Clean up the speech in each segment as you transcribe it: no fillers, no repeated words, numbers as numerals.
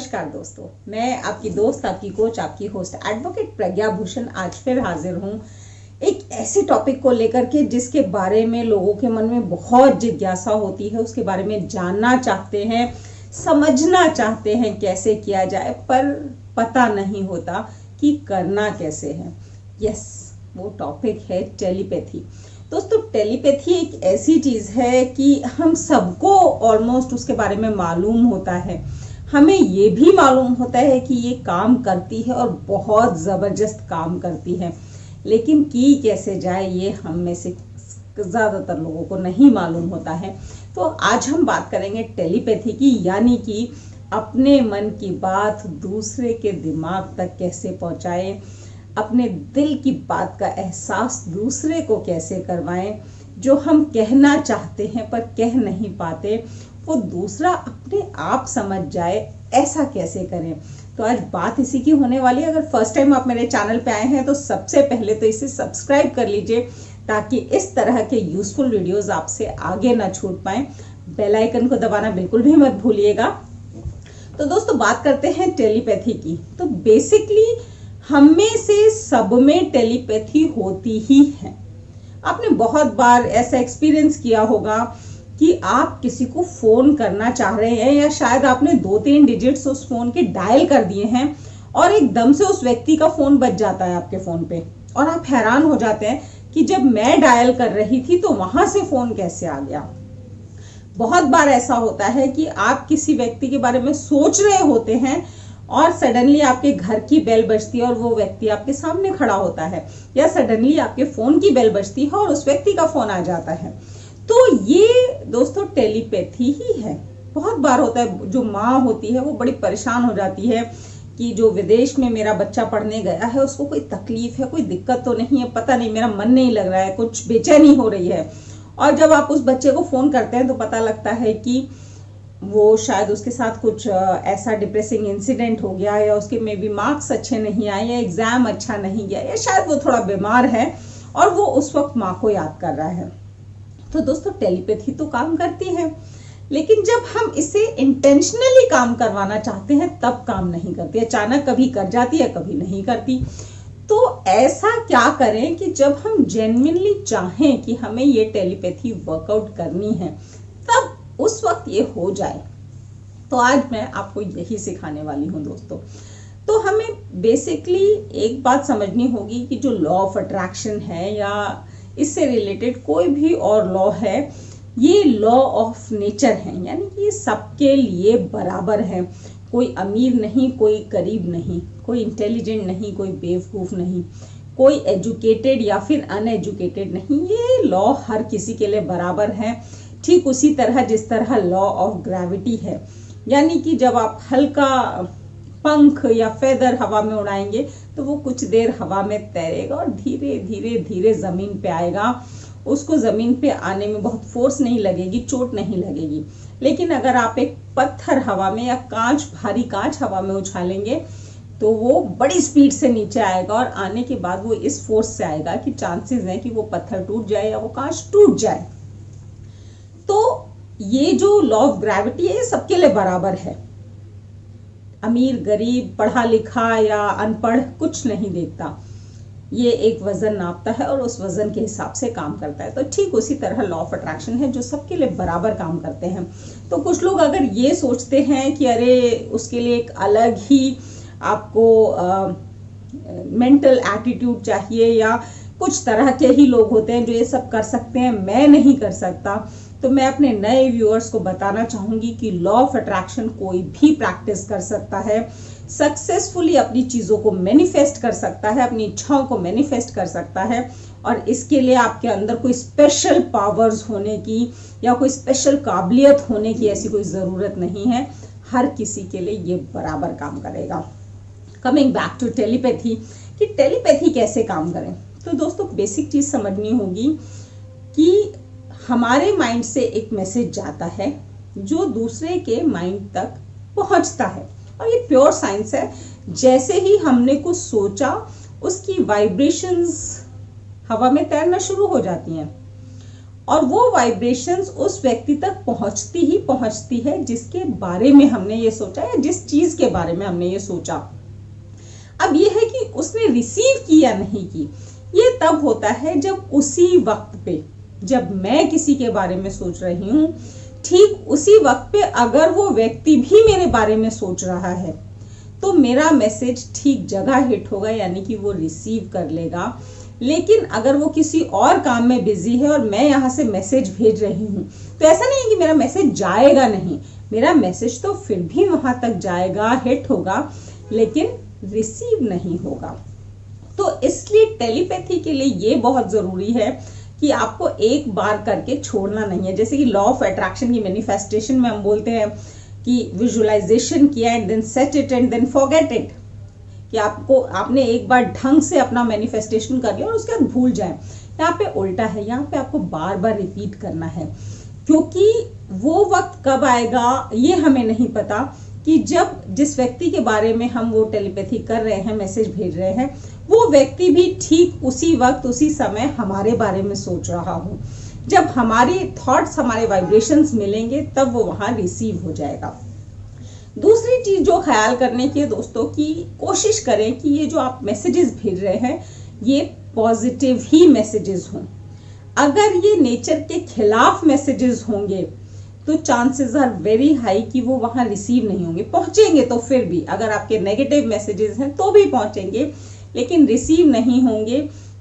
नमस्कार दोस्तों, मैं आपकी दोस्त, आपकी कोच, आपकी होस्ट एडवोकेट प्रज्ञा भूषण आज फिर हाजिर हूँ एक ऐसे टॉपिक को लेकर के जिसके बारे में लोगों के मन में बहुत जिज्ञासा होती है। उसके बारे में जानना चाहते हैं, समझना चाहते हैं कैसे किया जाए, पर पता नहीं होता कि करना कैसे है। यस, वो टॉपिक है टेलीपैथी। दोस्तों, टेलीपैथी एक ऐसी चीज़ है कि हम सबको ऑलमोस्ट उसके बारे में मालूम होता है। हमें ये भी मालूम होता है कि ये काम करती है और बहुत ज़बरदस्त काम करती है, लेकिन की कैसे जाए ये हम में से ज़्यादातर लोगों को नहीं मालूम होता है। तो आज हम बात करेंगे टेलीपैथी की, यानी कि अपने मन की बात दूसरे के दिमाग तक कैसे पहुँचाएं, अपने दिल की बात का एहसास दूसरे को कैसे करवाएं, जो हम कहना चाहते हैं पर कह नहीं पाते वो दूसरा अपने आप समझ जाए, ऐसा कैसे करें। तो आज बात इसी की होने वाली है। अगर फर्स्ट टाइम आप मेरे चैनल पे आए हैं तो सबसे पहले तो इसे सब्सक्राइब कर लीजिए ताकि इस तरह के यूजफुल वीडियोस आपसे आगे ना छूट पाए। बेल आइकन को दबाना बिल्कुल भी मत भूलिएगा। तो दोस्तों, बात करते हैं टेलीपैथी की। तो बेसिकली हम में से सब में टेलीपैथी होती ही है। आपने बहुत बार ऐसा एक्सपीरियंस किया होगा कि आप किसी को फोन करना चाह रहे हैं, या शायद आपने 2-3 डिजिट्स उस फोन के डायल कर दिए हैं और एकदम से उस व्यक्ति का फोन बज जाता है आपके फोन पे, और आप हैरान हो जाते हैं कि जब मैं डायल कर रही थी तो वहां से फोन कैसे आ गया। बहुत बार ऐसा होता है कि आप किसी व्यक्ति के बारे में सोच रहे होते हैं और सडनली आपके घर की बेल बजती है और वो व्यक्ति आपके सामने खड़ा होता है, या सडनली आपके फोन की बेल बजती है और उस व्यक्ति का फोन आ जाता है। तो ये दोस्तों टेलीपैथी ही है। बहुत बार होता है, जो माँ होती है वो बड़ी परेशान हो जाती है कि जो विदेश में मेरा बच्चा पढ़ने गया है उसको कोई तकलीफ है, कोई दिक्कत तो नहीं है, पता नहीं मेरा मन नहीं लग रहा है, कुछ बेचैनी हो रही है। और जब आप उस बच्चे को फोन करते हैं तो पता लगता है कि वो शायद उसके साथ कुछ ऐसा डिप्रेसिंग इंसिडेंट हो गया, या उसके में भी मार्क्स अच्छे नहीं आए, या एग्जाम अच्छा नहीं गया, या शायद वो थोड़ा बीमार है और वो उस वक्त माँ को याद कर रहा है। तो दोस्तों, टेलीपैथी तो काम करती है, लेकिन जब हम इसे इंटेंशनली काम करवाना चाहते हैं तब काम नहीं करती। अचानक कभी कर जाती है, कभी नहीं करती। तो ऐसा क्या करें कि जब हम जेन्युइनली चाहें कि हमें ये टेलीपैथी वर्कआउट करनी है तब उस वक्त ये हो जाए। तो आज मैं आपको यही सिखाने वाली हूँ दोस्तों। तो हमें बेसिकली एक बात समझनी होगी कि जो लॉ ऑफ अट्रैक्शन है या इससे रिलेटेड कोई भी और लॉ है, ये लॉ ऑफ नेचर है, यानी कि ये सबके लिए बराबर है। कोई अमीर नहीं, कोई गरीब नहीं, कोई इंटेलिजेंट नहीं, कोई बेवकूफ़ नहीं, कोई एजुकेटेड या फिर अनएजुकेटेड नहीं। ये लॉ हर किसी के लिए बराबर है। ठीक उसी तरह जिस तरह लॉ ऑफ ग्रेविटी है, यानी कि जब आप हल्का पंख या फेदर हवा में उड़ाएंगे तो वो कुछ देर हवा में तैरेगा और धीरे धीरे धीरे ज़मीन पे आएगा। उसको ज़मीन पे आने में बहुत फोर्स नहीं लगेगी, चोट नहीं लगेगी। लेकिन अगर आप एक पत्थर हवा में या भारी कांच हवा में उछालेंगे तो वो बड़ी स्पीड से नीचे आएगा, और आने के बाद वो इस फोर्स से आएगा कि चांसेस हैं कि वो पत्थर टूट जाए या वो कांच टूट जाए। तो ये जो लॉ ऑफ ग्रेविटी है ये सबके लिए बराबर है। अमीर गरीब, पढ़ा लिखा या अनपढ़ कुछ नहीं देखता। ये एक वजन नापता है और उस वजन के हिसाब से काम करता है। तो ठीक उसी तरह लॉ ऑफ अट्रैक्शन है जो सबके लिए बराबर काम करते हैं। तो कुछ लोग अगर ये सोचते हैं कि अरे उसके लिए एक अलग ही आपको मेंटल एटीट्यूड चाहिए, या कुछ तरह के ही लोग होते हैं जो ये सब कर सकते हैं, मैं नहीं कर सकता, तो मैं अपने नए व्यूअर्स को बताना चाहूँगी कि लॉ ऑफ अट्रैक्शन कोई भी प्रैक्टिस कर सकता है, सक्सेसफुली अपनी चीज़ों को मैनिफेस्ट कर सकता है, अपनी इच्छाओं को मैनिफेस्ट कर सकता है। और इसके लिए आपके अंदर कोई स्पेशल पावर्स होने की या कोई स्पेशल काबिलियत होने की ऐसी कोई ज़रूरत नहीं है। हर किसी के लिए ये बराबर काम करेगा। कमिंग बैक टू टेलीपैथी, कि टेलीपैथी कैसे काम करें। तो दोस्तों, बेसिक चीज़ समझनी होगी कि हमारे माइंड से एक मैसेज जाता है जो दूसरे के माइंड तक पहुंचता है, और ये प्योर साइंस है। जैसे ही हमने कुछ सोचा उसकी वाइब्रेशंस हवा में तैरना शुरू हो जाती हैं, और वो वाइब्रेशंस उस व्यक्ति तक पहुंचती है जिसके बारे में हमने ये सोचा या जिस चीज के बारे में हमने ये सोचा। अब ये है कि उसने रिसीव की या नहीं की, ये तब होता है जब उसी वक्त पे, जब मैं किसी के बारे में सोच रही हूँ, ठीक उसी वक्त पे अगर वो व्यक्ति भी मेरे बारे में सोच रहा है तो मेरा मैसेज ठीक जगह हिट होगा, यानी कि वो रिसीव कर लेगा। लेकिन अगर वो किसी और काम में बिजी है और मैं यहाँ से मैसेज भेज रही हूँ, तो ऐसा नहीं है कि मेरा मैसेज जाएगा नहीं, मेरा मैसेज तो फिर भी वहां तक जाएगा, हिट होगा, लेकिन रिसीव नहीं होगा। तो इसलिए टेलीपैथी के लिए ये बहुत जरूरी है कि आपको एक बार करके छोड़ना नहीं है। जैसे कि लॉ ऑफ अट्रैक्शन की मैनिफेस्टेशन में हम बोलते हैं कि विजुअलाइजेशन किया and then set it and then forget it, कि आपने एक बार ढंग से अपना मैनिफेस्टेशन कर लिया और उसके बाद भूल जाए। यहाँ पे उल्टा है, यहाँ पे आपको बार बार रिपीट करना है, क्योंकि वो वक्त कब आएगा ये हमें नहीं पता कि जब जिस व्यक्ति के बारे में हम वो टेलीपैथी कर रहे हैं, मैसेज भेज रहे हैं, वो व्यक्ति भी ठीक उसी वक्त उसी समय हमारे बारे में सोच रहा हो। जब हमारी थॉट्स, हमारे वाइब्रेशंस मिलेंगे तब वो वहां रिसीव हो जाएगा। दूसरी चीज जो ख्याल करने की है दोस्तों, की कोशिश करें कि ये जो आप मैसेजेस भेज रहे हैं ये पॉजिटिव ही मैसेजेस हों। अगर ये नेचर के खिलाफ मैसेजेस होंगे तो चांसेस आर वेरी हाई कि वो वहां रिसीव नहीं होंगे। पहुंचेंगे तो फिर भी, अगर आपके नेगेटिव मैसेजेस हैं तो भी पहुंचेंगे, लेकिन रिसीव नहीं होंगे,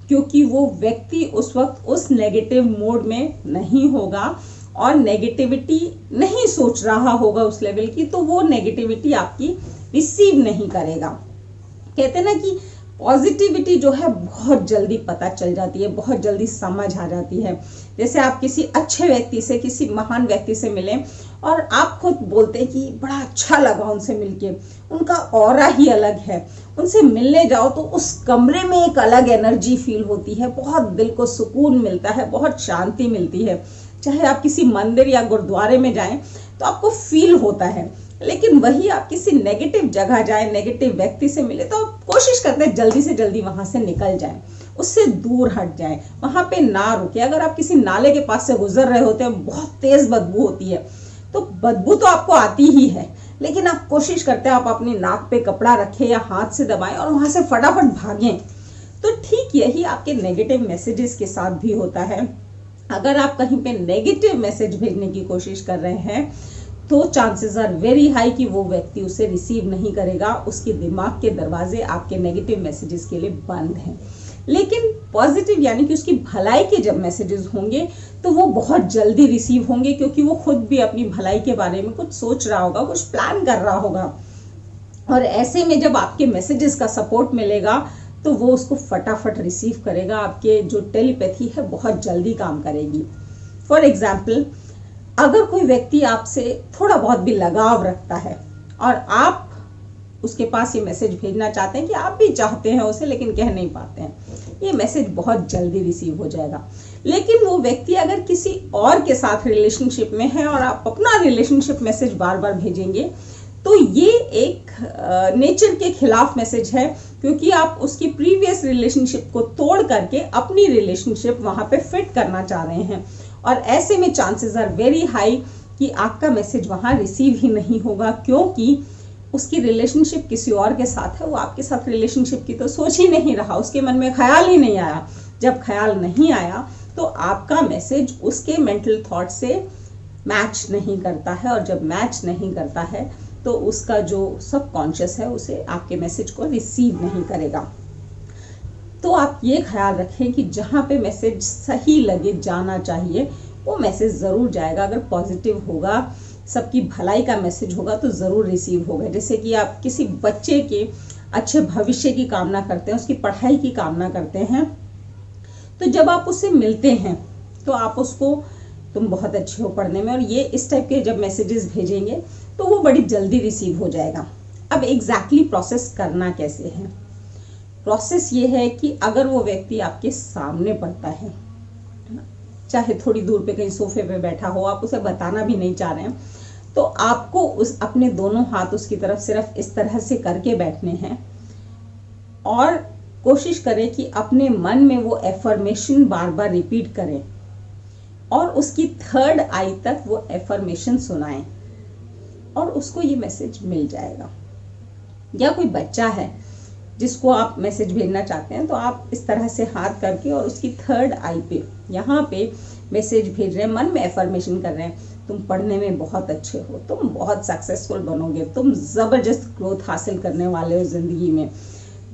क्योंकि वो व्यक्ति उस वक्त उस नेगेटिव मोड में नहीं होगा और नेगेटिविटी नहीं सोच रहा होगा उस लेवल की, तो वो नेगेटिविटी आपकी रिसीव नहीं करेगा। कहते हैं ना कि पॉजिटिविटी जो है बहुत जल्दी पता चल जाती है, बहुत जल्दी समझ आ जाती है। जैसे आप किसी अच्छे व्यक्ति से, किसी महान व्यक्ति से मिलें और आप खुद बोलते हैं कि बड़ा अच्छा लगा उनसे मिलके, उनका ऑरा ही अलग है, उनसे मिलने जाओ तो उस कमरे में एक अलग एनर्जी फील होती है, बहुत दिल को सुकून मिलता है, बहुत शांति मिलती है। चाहे आप किसी मंदिर या गुरुद्वारे में जाएं तो आपको फील होता है, लेकिन वही आप किसी नेगेटिव जगह जाएं, नेगेटिव व्यक्ति से मिले तो आप कोशिश करते हैं जल्दी से जल्दी वहां से निकल जाएं, उससे दूर हट जाएं, वहां पे ना रुके। अगर आप किसी नाले के पास से गुजर रहे होते हैं, बहुत तेज बदबू होती है, तो बदबू तो आपको आती ही है, लेकिन आप कोशिश करते हैं आप अपनी नाक पे कपड़ा रखें या हाथ से दबाएं और वहां से फटाफट भागें। तो ठीक यही आपके नेगेटिव मैसेजेस के साथ भी होता है। अगर आप कहीं पे नेगेटिव मैसेज भेजने की कोशिश कर रहे हैं तो चांसेस आर वेरी हाई कि वो व्यक्ति उसे रिसीव नहीं करेगा, उसके दिमाग के दरवाजे आपके नेगेटिव मैसेजेस के लिए बंद हैं। लेकिन पॉजिटिव यानी कि उसकी भलाई के जब मैसेजेस होंगे तो वो बहुत जल्दी रिसीव होंगे, क्योंकि वो खुद भी अपनी भलाई के बारे में कुछ सोच रहा होगा, कुछ प्लान कर रहा होगा, और ऐसे में जब आपके मैसेजेस का सपोर्ट मिलेगा तो वो उसको फटाफट रिसीव करेगा। आपके जो टेलीपैथी है बहुत जल्दी काम करेगी। फॉर एग्जाम्पल, अगर कोई व्यक्ति आपसे थोड़ा बहुत भी लगाव रखता है और आप उसके पास ये मैसेज भेजना चाहते हैं कि आप भी चाहते हैं उसे लेकिन कह नहीं पाते हैं, ये मैसेज बहुत जल्दी रिसीव हो जाएगा। लेकिन वो व्यक्ति अगर किसी और के साथ रिलेशनशिप में है और आप अपना रिलेशनशिप मैसेज बार बार भेजेंगे तो ये एक नेचर के खिलाफ मैसेज है, क्योंकि आप उसकी प्रीवियस रिलेशनशिप को तोड़ करके अपनी रिलेशनशिप वहां पे फिट करना चाह रहे हैं, और ऐसे में चांसेस आर वेरी हाई कि आपका मैसेज वहां रिसीव ही नहीं होगा, क्योंकि उसकी रिलेशनशिप किसी और के साथ है, वो आपके साथ रिलेशनशिप की तो सोच ही नहीं रहा, उसके मन में ख्याल ही नहीं आया। जब ख्याल नहीं आया तो आपका मैसेज उसके मेंटल थॉट से मैच नहीं करता है, और जब मैच नहीं करता है तो उसका जो सबकॉन्शियस है उसे आपके मैसेज को रिसीव नहीं करेगा। तो आप ये ख्याल रखें कि जहाँ पे मैसेज सही लगे जाना चाहिए वो मैसेज ज़रूर जाएगा। अगर पॉजिटिव होगा, सबकी भलाई का मैसेज होगा तो ज़रूर रिसीव होगा। जैसे कि आप किसी बच्चे के अच्छे भविष्य की कामना करते हैं, उसकी पढ़ाई की कामना करते हैं, तो जब आप उससे मिलते हैं तो आप उसको तुम बहुत अच्छे हो पढ़ने में और ये इस टाइप के जब मैसेजेस भेजेंगे तो वो बड़ी जल्दी रिसीव हो जाएगा। अब एग्जैक्टली प्रोसेस करना कैसे है? प्रोसेस ये है कि अगर वो व्यक्ति आपके सामने पड़ता है, चाहे थोड़ी दूर पे कहीं सोफे पे बैठा हो, आप उसे बताना भी नहीं चाह रहे हैं, तो आपको उस अपने दोनों हाथ उसकी तरफ सिर्फ इस तरह से करके बैठने हैं और कोशिश करें कि अपने मन में वो एफर्मेशन बार बार रिपीट करें और उसकी थर्ड आई तक वो एफर्मेशन सुनाएं और उसको ये मैसेज मिल जाएगा। या कोई बच्चा है जिसको आप मैसेज भेजना चाहते हैं तो आप इस तरह से हाथ करके और उसकी थर्ड आई पे यहाँ पे मैसेज भेज रहे हैं, मन में एफर्मेशन कर रहे हैं, तुम पढ़ने में बहुत अच्छे हो, तुम बहुत सक्सेसफुल बनोगे, तुम ज़बरदस्त ग्रोथ हासिल करने वाले हो ज़िंदगी में,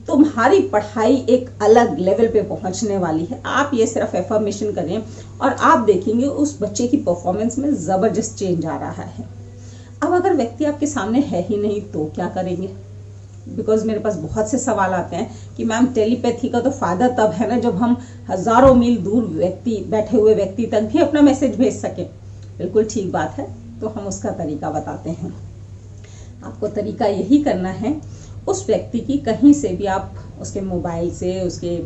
तुम्हारी पढ़ाई एक अलग लेवल पे पहुंचने वाली है। आप ये सिर्फ एफर्मेशन करें और आप देखेंगे उस बच्चे की परफॉर्मेंस में ज़बरदस्त चेंज आ रहा है। अब अगर व्यक्ति आपके सामने है ही नहीं तो क्या करेंगे? बिकॉज मेरे पास बहुत से सवाल आते हैं कि मैम टेलीपैथी का तो फ़ायदा तब है ना जब हम हज़ारों मील दूर बैठे हुए व्यक्ति तक भी अपना मैसेज भेज सकें। बिल्कुल ठीक बात है, तो हम उसका तरीका बताते हैं। आपको तरीका यही करना है, उस व्यक्ति की कहीं से भी आप उसके मोबाइल से, उसके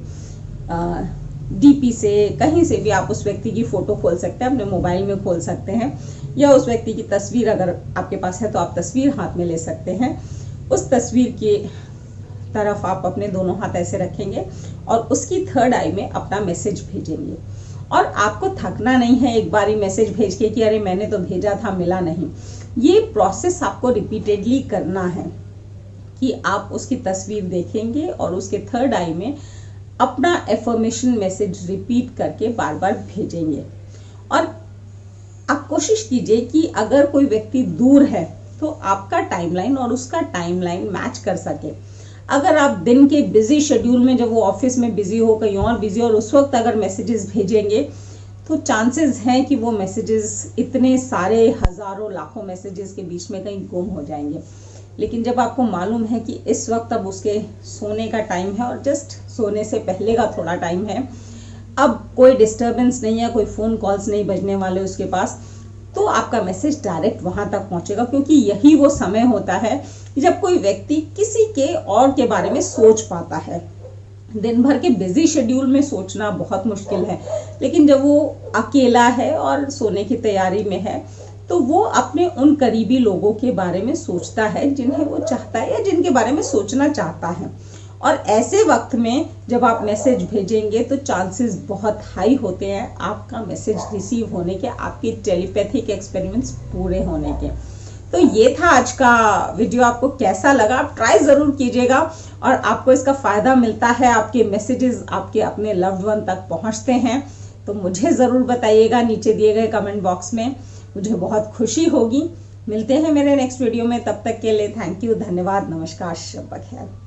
डीपी से, कहीं से भी आप उस व्यक्ति की फ़ोटो खोल सकते हैं, अपने मोबाइल में खोल सकते हैं, या उस व्यक्ति की तस्वीर अगर आपके पास है तो आप तस्वीर हाथ में ले सकते हैं। उस तस्वीर की तरफ आप अपने दोनों हाथ ऐसे रखेंगे और उसकी थर्ड आई में अपना मैसेज भेजेंगे। और आपको थकना नहीं है एक बार ही मैसेज भेज के कि अरे मैंने तो भेजा था मिला नहीं। ये प्रोसेस आपको रिपीटेडली करना है कि आप उसकी तस्वीर देखेंगे और उसके थर्ड आई में अपना एफर्मेशन मैसेज रिपीट करके बार बार भेजेंगे। और आप कोशिश कीजिए कि अगर कोई व्यक्ति दूर है तो आपका टाइमलाइन और उसका टाइमलाइन मैच कर सके। अगर आप दिन के बिजी शेड्यूल में, जब वो ऑफिस में बिजी हो, कहीं और बिजी, और उस वक्त अगर मैसेजेस भेजेंगे तो चांसेस हैं कि वो मैसेजेस इतने सारे हज़ारों लाखों मैसेजेस के बीच में कहीं गुम हो जाएंगे। लेकिन जब आपको मालूम है कि इस वक्त अब उसके सोने का टाइम है और जस्ट सोने से पहले का थोड़ा टाइम है, अब कोई डिस्टर्बेंस नहीं है, कोई फ़ोन कॉल्स नहीं बजने वाले उसके पास, तो आपका मैसेज डायरेक्ट वहां तक पहुंचेगा। क्योंकि यही वो समय होता है जब कोई व्यक्ति किसी के और के बारे में सोच पाता है। दिन भर के बिजी शेड्यूल में सोचना बहुत मुश्किल है, लेकिन जब वो अकेला है और सोने की तैयारी में है तो वो अपने उन करीबी लोगों के बारे में सोचता है जिन्हें वो चाहता है या जिनके बारे में सोचना चाहता है। और ऐसे वक्त में जब आप मैसेज भेजेंगे तो चांसेस बहुत हाई होते हैं आपका मैसेज रिसीव होने के, आपके टेलीपैथिक एक्सपेरिमेंट्स पूरे होने के। तो ये था आज का वीडियो। आपको कैसा लगा? आप ट्राई ज़रूर कीजिएगा और आपको इसका फ़ायदा मिलता है, आपके मैसेजेस आपके अपने लव्ड वन तक पहुंचते हैं तो मुझे ज़रूर बताइएगा नीचे दिए गए कमेंट बॉक्स में, मुझे बहुत खुशी होगी। मिलते हैं मेरे नेक्स्ट वीडियो में, तब तक के लिए थैंक यू, धन्यवाद, नमस्कार, शब बखैर।